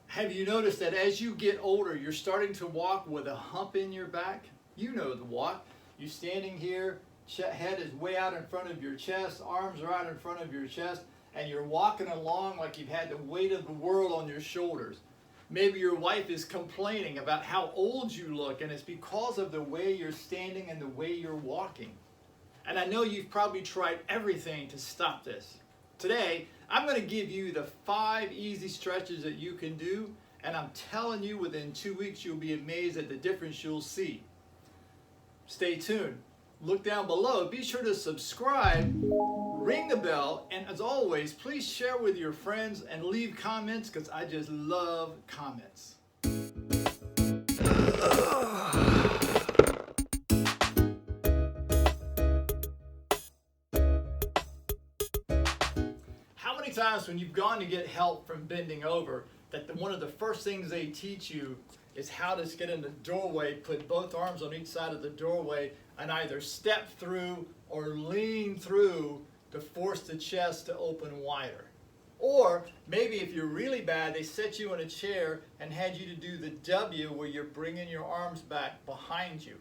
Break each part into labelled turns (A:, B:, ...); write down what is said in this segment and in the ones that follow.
A: Have you noticed that as you get older, you're starting to walk with a hump in your back? You know the walk. You're standing here, head is way out in front of your chest, arms are out in front of your chest, and you're walking along like you've had the weight of the world on your shoulders. Maybe your wife is complaining about how old you look, and it's because of the way you're standing and the way you're walking. And I know you've probably tried everything to stop this. Today, I'm going to give you the 5 easy stretches that you can do, and I'm telling you within 2 weeks you'll be amazed at the difference you'll see. Stay tuned. Look down below. Be sure to subscribe, ring the bell, and as always, please share with your friends and leave comments because I just love comments. How many times when you've gone to get help from bending over that one of the first things they teach you is how to get in the doorway, put both arms on each side of the doorway, and either step through or lean through to force the chest to open wider. Or maybe if you're really bad, they set you in a chair and had you to do the W where you're bringing your arms back behind you.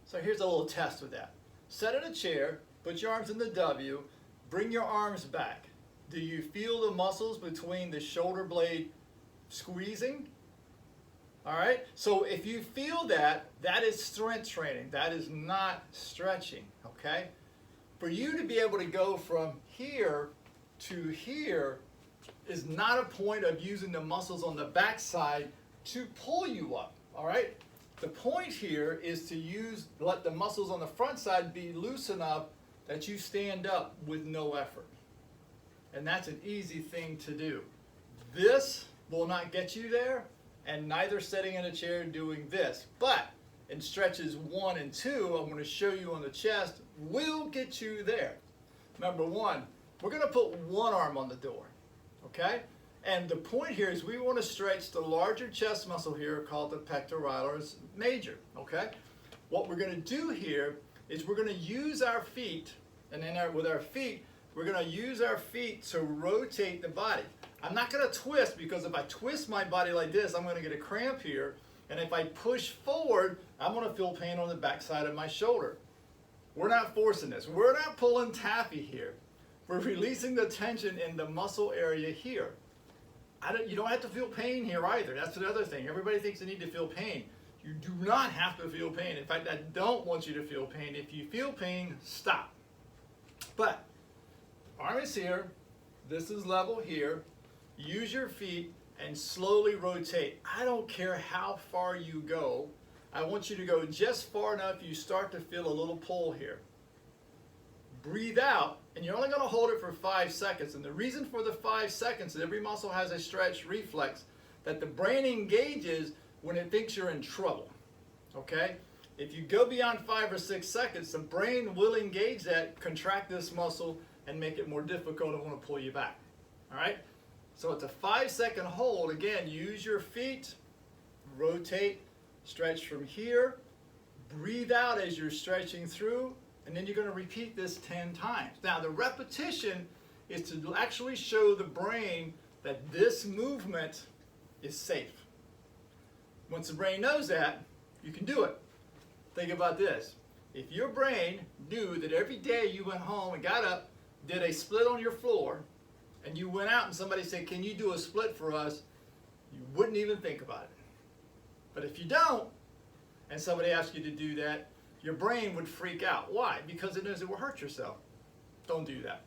A: So here's a little test with that. Sit in a chair, put your arms in the W, bring your arms back. Do you feel the muscles between the shoulder blade squeezing? All right, so if you feel that, that is strength training. That is not stretching, okay? For you to be able to go from here to here is not a point of using the muscles on the backside to pull you up, all right? The point here is to let the muscles on the front side be loose enough that you stand up with no effort. And that's an easy thing to do. This will not get you there, and neither sitting in a chair doing this. But in stretches 1 and 2, I'm going to show you on the chest, will get you there. Number 1, we're going to put one arm on the door, okay? And the point here is we want to stretch the larger chest muscle here called the pectoralis major, okay? What we're going to do here is we're going to use our feet, and then with our feet, we're going to use our feet to rotate the body. I'm not going to twist because if I twist my body like this, I'm going to get a cramp here. And if I push forward, I'm going to feel pain on the backside of my shoulder. We're not forcing this. We're not pulling taffy here. We're releasing the tension in the muscle area here. You don't have to feel pain here either. That's another thing. Everybody thinks they need to feel pain. You do not have to feel pain. In fact, I don't want you to feel pain. If you feel pain, stop. But arm is here. This is level here. Use your feet and slowly rotate. I don't care how far you go. I want you to go just far enough you start to feel a little pull here. Breathe out, and you're only going to hold it for 5 seconds. And the reason for the 5 seconds is every muscle has a stretch reflex that the brain engages when it thinks you're in trouble. Okay? If you go beyond 5 or 6 seconds, the brain will engage that, contract this muscle, and make it more difficult and want to pull you back. All right? So it's a 5-second hold. Again, use your feet, rotate, stretch from here, breathe out as you're stretching through, and then you're going to repeat this 10 times. Now, the repetition is to actually show the brain that this movement is safe. Once the brain knows that, you can do it. Think about this. If your brain knew that every day you went home and got up, did a split on your floor, and you went out and somebody said, "Can you do a split for us?" you wouldn't even think about it. But if you don't, and somebody asks you to do that, your brain would freak out. Why? Because it knows it will hurt yourself. Don't do that.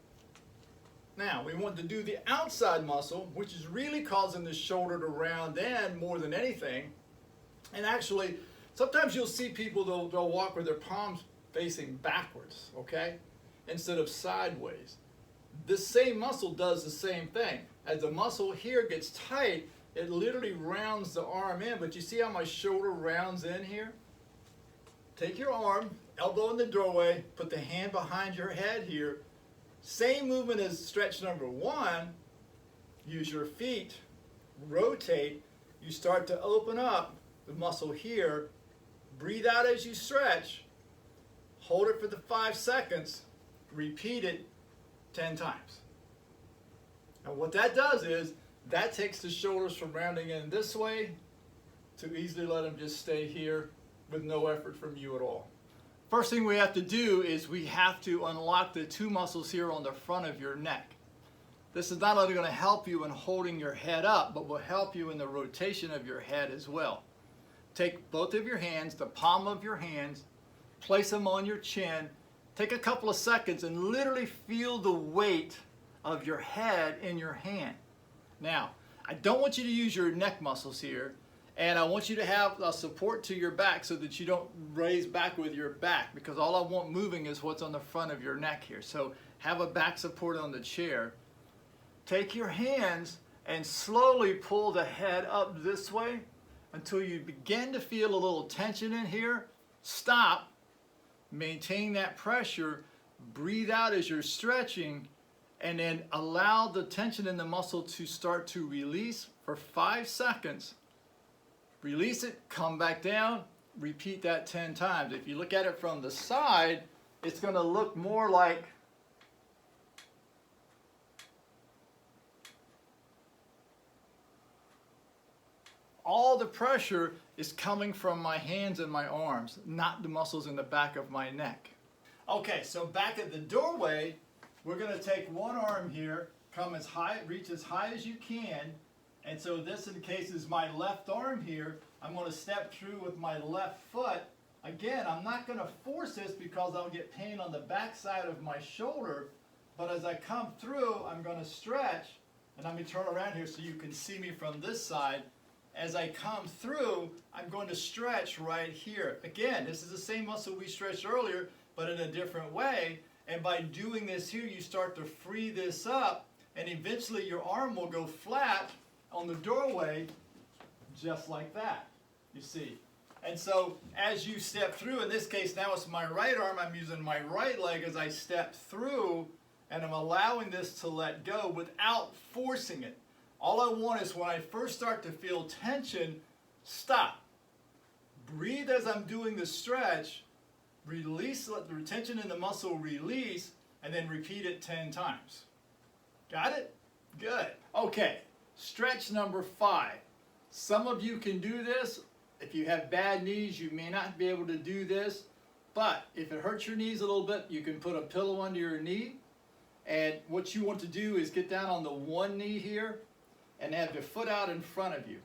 A: Now, we want to do the outside muscle, which is really causing the shoulder to round in more than anything. And actually, sometimes you'll see people, they'll walk with their palms facing backwards, okay, instead of sideways. This same muscle does the same thing. As the muscle here gets tight, it literally rounds the arm in, but you see how my shoulder rounds in here? Take your arm, elbow in the doorway, put the hand behind your head here. Same movement as stretch number 1. Use your feet, rotate. You start to open up the muscle here. Breathe out as you stretch. Hold it for the 5 seconds. Repeat it 10 times. And what that does is That takes the shoulders from rounding in this way to easily let them just stay here with no effort from you at all. First thing we have to do is we have to unlock the two muscles here on the front of your neck. This is not only going to help you in holding your head up, but will help you in the rotation of your head as well. Take both of your hands, the palm of your hands, place them on your chin, take a couple of seconds and literally feel the weight of your head in your hand. Now, I don't want you to use your neck muscles here, and I want you to have a support to your back so that you don't raise back with your back, because all I want moving is what's on the front of your neck here. So have a back support on the chair. Take your hands and slowly pull the head up this way until you begin to feel a little tension in here. Stop, maintain that pressure, breathe out as you're stretching, and then allow the tension in the muscle to start to release for 5 seconds. Release it, come back down, repeat that 10 times. If you look at it from the side, it's going to look more like all the pressure is coming from my hands and my arms, not the muscles in the back of my neck. Okay, so back at the doorway, we're going to take one arm here, come as high, reach as high as you can, and so this in case is my left arm here. I'm going to step through with my left foot. Again, I'm not going to force this because I'll get pain on the back side of my shoulder, but as I come through, I'm going to stretch, and let me turn around here so you can see me from this side. As I come through, I'm going to stretch right here. Again, this is the same muscle we stretched earlier, but in a different way. And by doing this here, you start to free this up, and eventually your arm will go flat on the doorway, just like that, you see. And so as you step through, in this case now it's my right arm, I'm using my right leg as I step through, and I'm allowing this to let go without forcing it. All I want is when I first start to feel tension, stop. Breathe as I'm doing the stretch, release, let the tension in the muscle release, and then repeat it 10 times. Got it? Good. Okay, stretch number 5. Some of you can do this. If you have bad knees, you may not be able to do this, but if it hurts your knees a little bit, you can put a pillow under your knee, and what you want to do is get down on the one knee here, and have your foot out in front of you.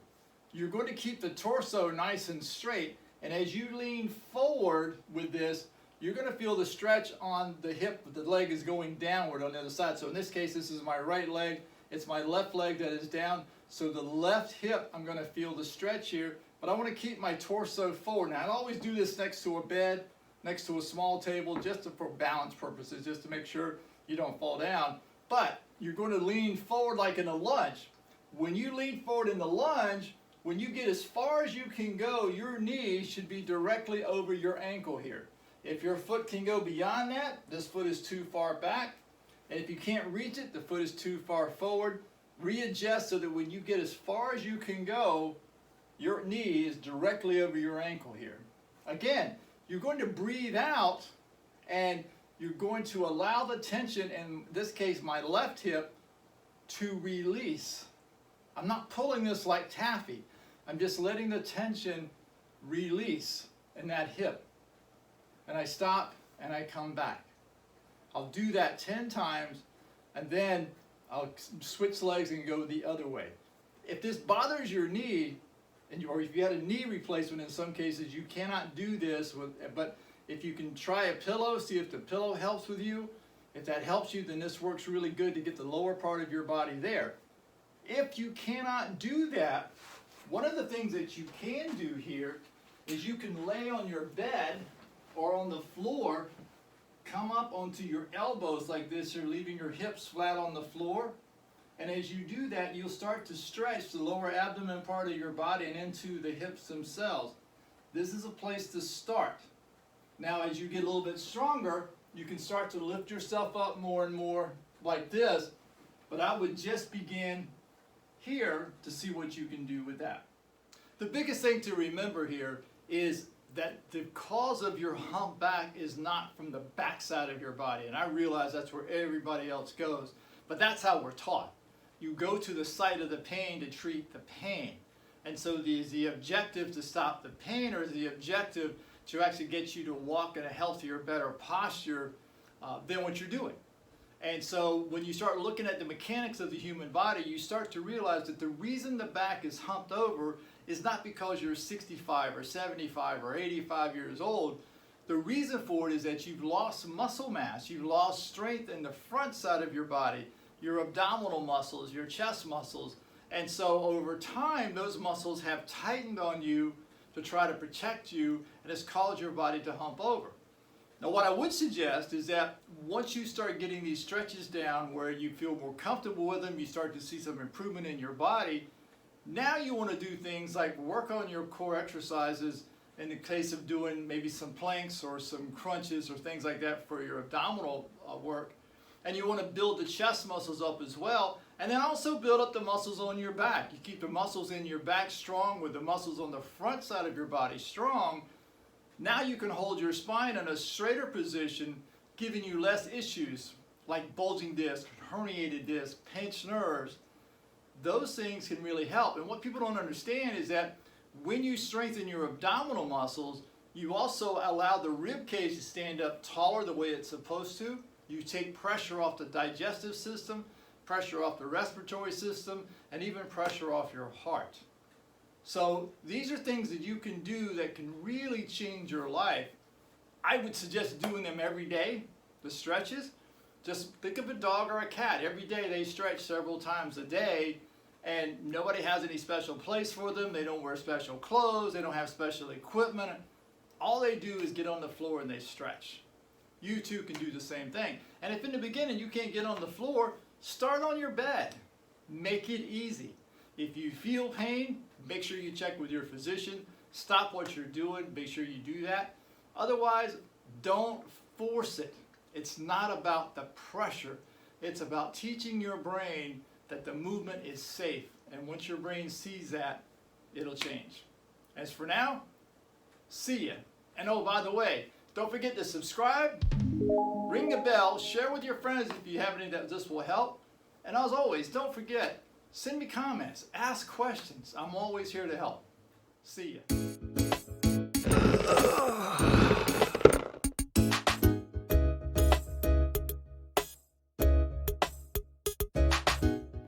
A: You're going to keep the torso nice and straight, and as you lean forward with this, you're going to feel the stretch on the hip, but the leg is going downward on the other side. So in this case, this is my right leg, it's my left leg that is down, so the left hip, I'm going to feel the stretch here, but I want to keep my torso forward. Now I always do this next to a bed, next to a small table, just for balance purposes, just to make sure you don't fall down, but you're going to lean forward like in a lunge. When you lean forward in the lunge, when you get as far as you can go, your knee should be directly over your ankle here. If your foot can go beyond that, this foot is too far back. And if you can't reach it, the foot is too far forward. Readjust so that when you get as far as you can go, your knee is directly over your ankle here. Again, you're going to breathe out and you're going to allow the tension, in this case my left hip, to release. I'm not pulling this like taffy. I'm just letting the tension release in that hip. And I stop and I come back. I'll do that 10 times and then I'll switch legs and go the other way. If this bothers your knee, or if you had a knee replacement in some cases, you cannot do this, but if you can try a pillow, see if the pillow helps with you. If that helps you, then this works really good to get the lower part of your body there. If you cannot do that, one of the things that you can do here is you can lay on your bed or on the floor, come up onto your elbows like this, you're leaving your hips flat on the floor, and as you do that, you'll start to stretch the lower abdomen part of your body and into the hips themselves. This is a place to start. Now as you get a little bit stronger, you can start to lift yourself up more and more like this, but I would just begin here to see what you can do with that. The biggest thing to remember here is that the cause of your humpback is not from the backside of your body, and I realize that's where everybody else goes, but that's how we're taught. you go to the site of the pain to treat the pain. And so is the objective to stop the pain, or is the objective to actually get you to walk in a healthier, better posture than what you're doing? And so when you start looking at the mechanics of the human body, you start to realize that the reason the back is humped over is not because you're 65 or 75 or 85 years old. The reason for it is that you've lost muscle mass, you've lost strength in the front side of your body, your abdominal muscles, your chest muscles. And so over time, those muscles have tightened on you to try to protect you, and it's caused your body to hump over. Now, what I would suggest is that once you start getting these stretches down where you feel more comfortable with them, you start to see some improvement in your body, now you want to do things like work on your core exercises in the case of doing maybe some planks or some crunches or things like that for your abdominal work. And you want to build the chest muscles up as well, and then also build up the muscles on your back. You keep the muscles in your back strong with the muscles on the front side of your body strong. Now you can hold your spine in a straighter position, giving you less issues like bulging disc, herniated disc, pinched nerves. Those things can really help. And what people don't understand is that when you strengthen your abdominal muscles, you also allow the rib cage to stand up taller the way it's supposed to. You take pressure off the digestive system, pressure off the respiratory system, and even pressure off your heart. So these are things that you can do that can really change your life. I would suggest doing them every day, the stretches. Just think of a dog or a cat. Every day they stretch several times a day, and nobody has any special place for them. They don't wear special clothes. They don't have special equipment. All they do is get on the floor and they stretch. You too can do the same thing. And if in the beginning you can't get on the floor, start on your bed. Make it easy. If you feel pain, make sure you check with your physician. Stop what you're doing. Make sure you do that. Otherwise, don't force it. It's not about the pressure. It's about teaching your brain that the movement is safe. And once your brain sees that, it'll change. As for now, see ya. And oh, by the way, don't forget to subscribe, ring the bell, share with your friends if you have any that this will help. And as always, don't forget, send me comments, ask questions. I'm always here to help. See ya.